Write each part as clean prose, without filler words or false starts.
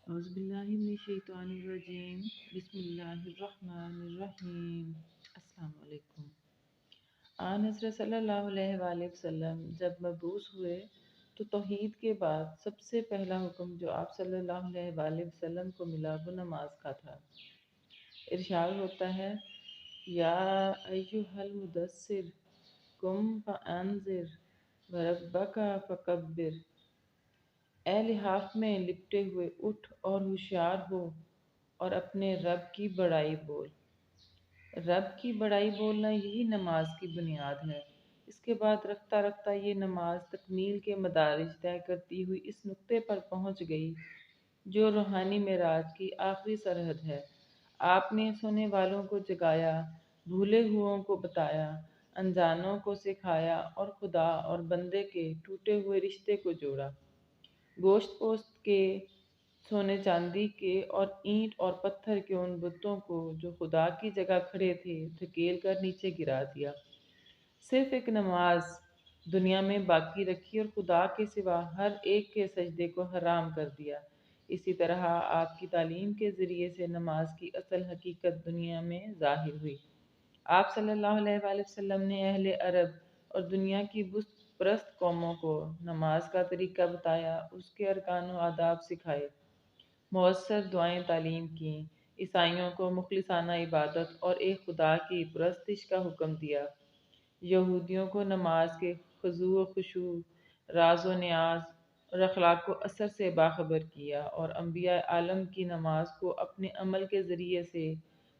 اعوذ باللہ من الشیطان الرجیم بسم اللہ الرحمن الرحیم السلام علیکم۔ آن حضرت صلی اللہ علیہ وآلہ وسلم جب مبعوث ہوئے تو توحید کے بعد سب سے پہلا حکم جو آپ صلی اللہ علیہ وآلہ وسلم کو ملا وہ نماز کا تھا۔ ارشاد ہوتا ہے یا ایھا المدثر قم فانذر وربک فکبر، اے لحاف میں لپٹے ہوئے اٹھ اور ہوشیار ہو اور اپنے رب کی بڑائی بول۔ رب کی بڑائی بولنا یہی نماز کی بنیاد ہے۔ اس کے بعد رفتہ رفتہ یہ نماز تکمیل کے مدارج طے کرتی ہوئی اس نقطے پر پہنچ گئی جو روحانی معراج کی آخری سرحد ہے۔ آپ نے سونے والوں کو جگایا، بھولے ہوئوں کو بتایا، انجانوں کو سکھایا اور خدا اور بندے کے ٹوٹے ہوئے رشتے کو جوڑا۔ گوشت پوست کے، سونے چاندی کے اور اینٹ اور پتھر کے ان بتوں کو جو خدا کی جگہ کھڑے تھے دھکیل کر نیچے گرا دیا۔ صرف ایک نماز دنیا میں باقی رکھی اور خدا کے سوا ہر ایک کے سجدے کو حرام کر دیا۔ اسی طرح آپ کی تعلیم کے ذریعے سے نماز کی اصل حقیقت دنیا میں ظاہر ہوئی۔ آپ صلی اللہ علیہ وآلہ وسلم نے اہل عرب اور دنیا کی بت پرست قوموں کو نماز کا طریقہ بتایا، اس کے ارکان و آداب سکھائے، مؤثر دعائیں تعلیم کیں، عیسائیوں کو مخلصانہ عبادت اور ایک خدا کی پرستش کا حکم دیا، یہودیوں کو نماز کے خضوع و خشوع، راز و نیاز اور اخلاق و اثر سے باخبر کیا، اور انبیاء عالم کی نماز کو اپنے عمل کے ذریعے سے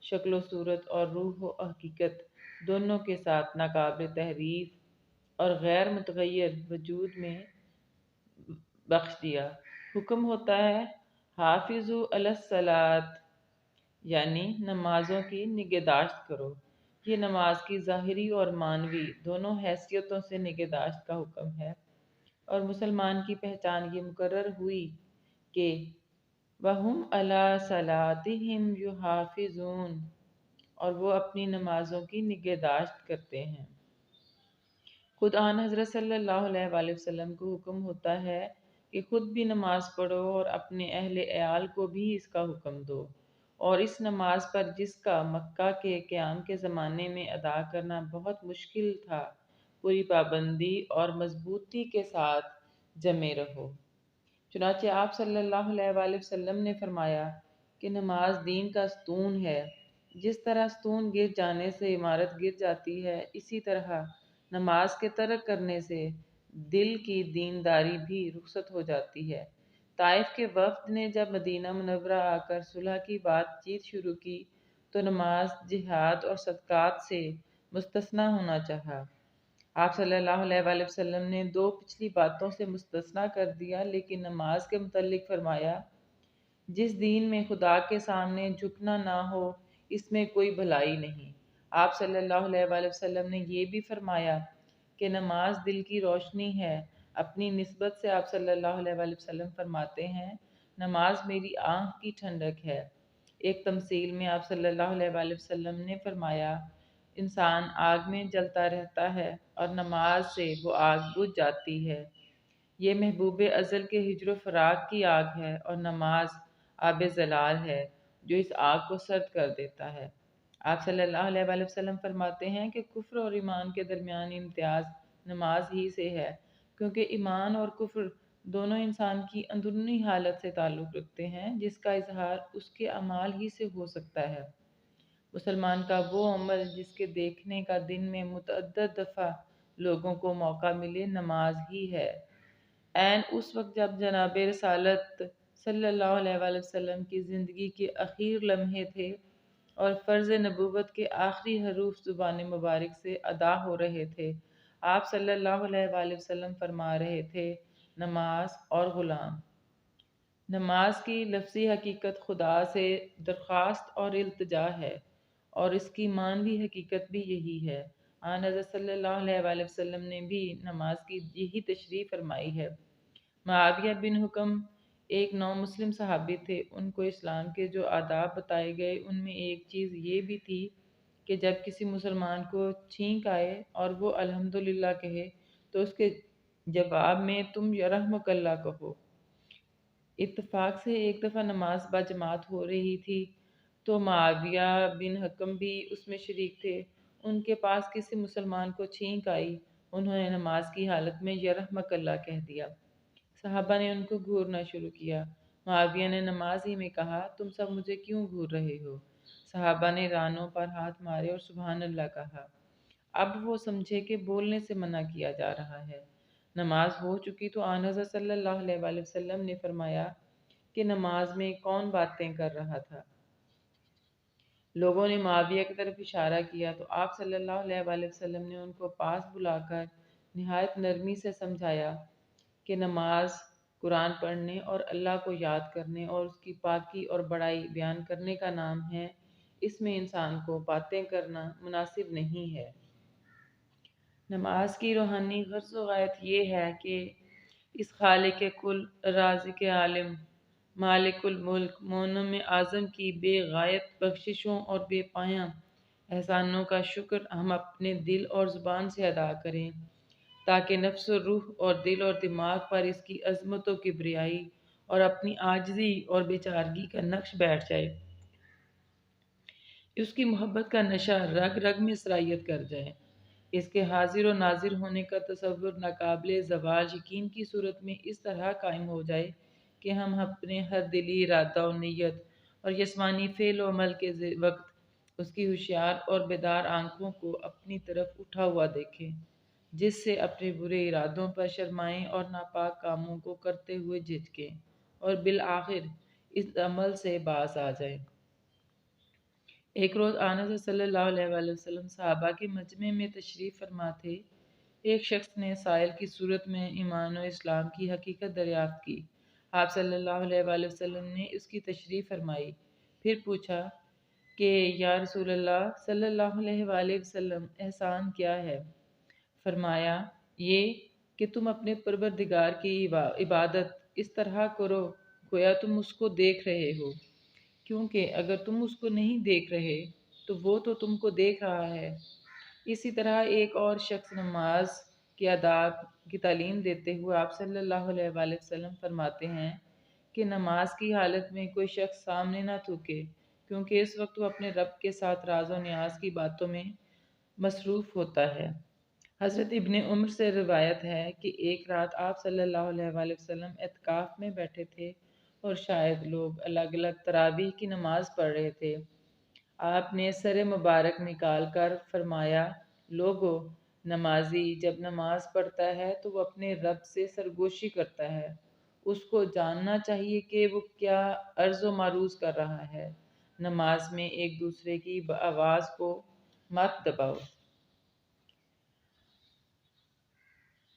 شکل و صورت اور روح و حقیقت دونوں کے ساتھ ناقابل تحریف اور غیر متغیر وجود میں بخش دیا۔ حکم ہوتا ہے حافظوا علی الصلاۃ، یعنی نمازوں کی نگہداشت کرو۔ یہ نماز کی ظاہری اور معنوی دونوں حیثیتوں سے نگہداشت کا حکم ہے، اور مسلمان کی پہچان یہ مقرر ہوئی کہ وَهُمْ عَلَىٰ صَلَاتِهِمْ يُحَافِظُونَ، اور وہ اپنی نمازوں کی نگہداشت کرتے ہیں۔ خود آن حضرت صلی اللہ علیہ وآلہ وسلم کو حکم ہوتا ہے کہ خود بھی نماز پڑھو اور اپنے اہل عیال کو بھی اس کا حکم دو، اور اس نماز پر جس کا مکہ کے قیام کے زمانے میں ادا کرنا بہت مشکل تھا، پوری پابندی اور مضبوطی کے ساتھ جمے رہو۔ چنانچہ آپ صلی اللہ علیہ وآلہ وسلم نے فرمایا کہ نماز دین کا ستون ہے۔ جس طرح ستون گر جانے سے عمارت گر جاتی ہے، اسی طرح نماز کے ترک کرنے سے دل کی دینداری بھی رخصت ہو جاتی ہے۔ طائف کے وفد نے جب مدینہ منورہ آ کر صلح کی بات چیت شروع کی تو نماز، جہاد اور صدقات سے مستثنیٰ ہونا چاہا۔ آپ صلی اللہ علیہ وآلہ وسلم نے دو پچھلی باتوں سے مستثنیٰ کر دیا، لیکن نماز کے متعلق فرمایا جس دین میں خدا کے سامنے جھکنا نہ ہو اس میں کوئی بھلائی نہیں۔ آپ صلی اللہ علیہ وآلہ وسلم نے یہ بھی فرمایا کہ نماز دل کی روشنی ہے۔ اپنی نسبت سے آپ صلی اللہ علیہ وآلہ وسلم فرماتے ہیں نماز میری آنکھ کی ٹھنڈک ہے۔ ایک تمثیل میں آپ صلی اللہ علیہ وآلہ وسلم نے فرمایا انسان آگ میں جلتا رہتا ہے اور نماز سے وہ آگ بجھ جاتی ہے۔ یہ محبوب ازل کے ہجر و فراق کی آگ ہے، اور نماز آب زلال ہے جو اس آگ کو سرد کر دیتا ہے۔ آپ صلی اللہ علیہ وآلہ وسلم فرماتے ہیں کہ کفر اور ایمان کے درمیان امتیاز نماز ہی سے ہے، کیونکہ ایمان اور کفر دونوں انسان کی اندرونی حالت سے تعلق رکھتے ہیں جس کا اظہار اس کے اعمال ہی سے ہو سکتا ہے۔ مسلمان کا وہ عمل جس کے دیکھنے کا دن میں متعدد دفعہ لوگوں کو موقع ملے نماز ہی ہے۔ عین اس وقت جب جناب رسالت صلی اللہ علیہ وآلہ وسلم کی زندگی کے اخیر لمحے تھے اور فرض نبوت کے آخری حروف زبان مبارک سے ادا ہو رہے تھے، آپ صلی اللہ علیہ وآلہ وسلم فرما رہے تھے نماز اور غلام۔ نماز کی لفظی حقیقت خدا سے درخواست اور التجا ہے، اور اس کی معنوی حقیقت بھی یہی ہے۔ آن حضرت صلی اللہ علیہ وآلہ وسلم نے بھی نماز کی یہی تشریح فرمائی ہے۔ معاویہ بن حکم ایک نو مسلم صحابی تھے۔ ان کو اسلام کے جو آداب بتائے گئے ان میں ایک چیز یہ بھی تھی کہ جب کسی مسلمان کو چھینک آئے اور وہ الحمدللہ کہے تو اس کے جواب میں تم یرحمک اللہ کہو۔ اتفاق سے ایک دفعہ نماز باجماعت ہو رہی تھی تو معاویہ بن حکم بھی اس میں شریک تھے۔ ان کے پاس کسی مسلمان کو چھینک آئی، انہوں نے نماز کی حالت میں یرحمک اللہ کہہ دیا۔ صحابہ نے ان کو گھورنا شروع کیا۔ معاویہ نے نماز ہی میں کہا، تم سب مجھے کیوں گھور رہے ہو؟ صحابہ نے رانوں پر ہاتھ مارے اور سبحان اللہ کہا۔ اب وہ سمجھے کہ بولنے سے منع کیا جا رہا ہے۔ نماز ہو چکی تو آن حضرت صلی اللہ علیہ وآلہ وسلم نے فرمایا کہ نماز میں کون باتیں کر رہا تھا؟ لوگوں نے معاویہ کی طرف اشارہ کیا تو آپ صلی اللہ علیہ وآلہ وسلم نے ان کو پاس بلا کر نہایت نرمی سے سمجھایا کہ نماز قرآن پڑھنے اور اللہ کو یاد کرنے اور اس کی پاکی اور بڑائی بیان کرنے کا نام ہے۔ اس میں انسان کو باتیں کرنا مناسب نہیں ہے۔ نماز کی روحانی غرض و غایت یہ ہے کہ اس خالق کل، رازق عالم، مالک الملک، منعم اعظم کی بے غایت بخششوں اور بے پایاں احسانوں کا شکر ہم اپنے دل اور زبان سے ادا کریں، تاکہ نفس و روح اور دل اور دماغ پر اس کی عظمت و کبریائی اور اپنی عاجزی اور بیچارگی کا نقش بیٹھ جائے، اس کی محبت کا نشہ رگ رگ میں سرایت کر جائے، اس کے حاضر و ناظر ہونے کا تصور ناقابل زوال یقین کی صورت میں اس طرح قائم ہو جائے کہ ہم اپنے ہر دلی ارادہ و نیت اور جسمانی فعل و عمل کے وقت اس کی ہوشیار اور بیدار آنکھوں کو اپنی طرف اٹھا ہوا دیکھیں، جس سے اپنے برے ارادوں پر شرمائیں اور ناپاک کاموں کو کرتے ہوئے جھجکیں اور بالآخر اس عمل سے باز آ جائیں۔ ایک روز آن حضرت صلی اللہ علیہ وآلہ وسلم صحابہ کے مجمع میں تشریف فرما تھے۔ ایک شخص نے سائل کی صورت میں ایمان و اسلام کی حقیقت دریافت کی۔ آپ صلی اللہ علیہ وآلہ وسلم نے اس کی تشریح فرمائی، پھر پوچھا کہ یا رسول اللہ صلی اللہ علیہ وآلہ وسلم احسان کیا ہے؟ فرمایا یہ کہ تم اپنے پروردگار کی عبادت اس طرح کرو گویا تم اس کو دیکھ رہے ہو، کیونکہ اگر تم اس کو نہیں دیکھ رہے تو وہ تو تم کو دیکھ رہا ہے۔ اسی طرح ایک اور شخص نماز کے آداب کی تعلیم دیتے ہوئے آپ صلی اللہ علیہ وآلہ وسلم فرماتے ہیں کہ نماز کی حالت میں کوئی شخص سامنے نہ تھوکے، کیونکہ اس وقت وہ اپنے رب کے ساتھ راز و نیاز کی باتوں میں مصروف ہوتا ہے۔ حضرت ابن عمر سے روایت ہے کہ ایک رات آپ صلی اللہ علیہ وآلہ وسلم اعتکاف میں بیٹھے تھے اور شاید لوگ الگ الگ تراویح کی نماز پڑھ رہے تھے۔ آپ نے سر مبارک نکال کر فرمایا، لوگو، نمازی جب نماز پڑھتا ہے تو وہ اپنے رب سے سرگوشی کرتا ہے، اس کو جاننا چاہیے کہ وہ کیا عرض و معروض کر رہا ہے، نماز میں ایک دوسرے کی آواز کو مت دباؤ۔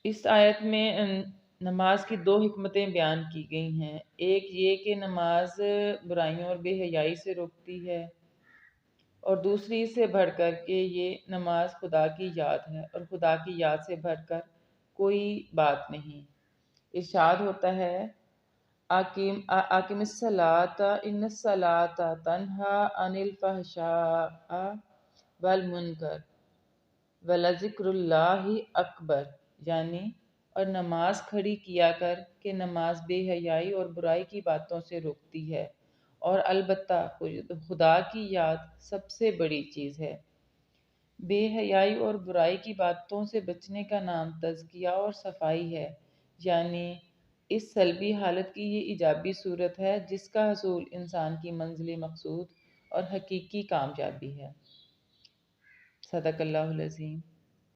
اس آیت میں نماز کی دو حکمتیں بیان کی گئی ہیں، ایک یہ کہ نماز برائیوں اور بے حیائی سے روکتی ہے، اور دوسری اس سے بڑھ کر کہ یہ نماز خدا کی یاد ہے اور خدا کی یاد سے بڑھ کر کوئی بات نہیں۔ ارشاد ہوتا ہے، آقم الصلاۃ ان الصلاۃ تنہی عن الفحشاء والمنکر ولذکر اللہ اکبر، یعنی اور نماز کھڑی کیا کر کہ نماز بے حیائی اور برائی کی باتوں سے روکتی ہے، اور البتہ خدا کی یاد سب سے بڑی چیز ہے۔ بے حیائی اور برائی کی باتوں سے بچنے کا نام تزکیہ اور صفائی ہے، یعنی اس سلبی حالت کی یہ ایجابی صورت ہے جس کا حصول انسان کی منزل مقصود اور حقیقی کامیابی ہے۔ صدق اللہ العظیم۔